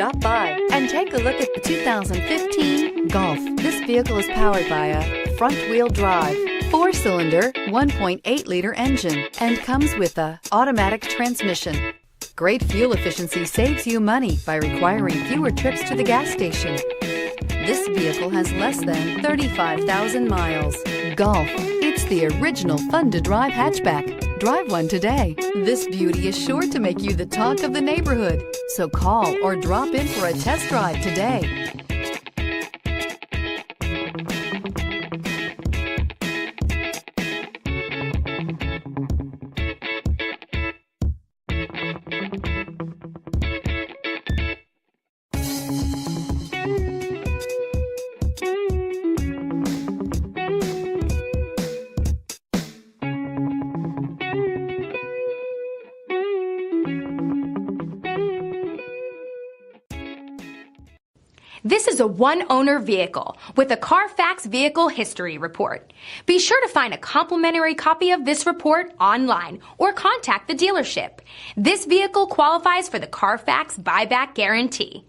Stop by and take a look at the 2015 Golf. This vehicle is powered by a front-wheel drive, 4-cylinder, 1.8-liter engine and comes with a automatic transmission. Great fuel efficiency saves you money by requiring fewer trips to the gas station. This vehicle has less than 35,000 miles. Golf, it's the original fun-to-drive hatchback. Drive one today. This beauty is sure to make you the talk of the neighborhood. So call or drop in for a test drive today. This is a one-owner vehicle with a Carfax Vehicle History Report. Be sure to find a complimentary copy of this report online or contact the dealership. This vehicle qualifies for the Carfax Buyback Guarantee.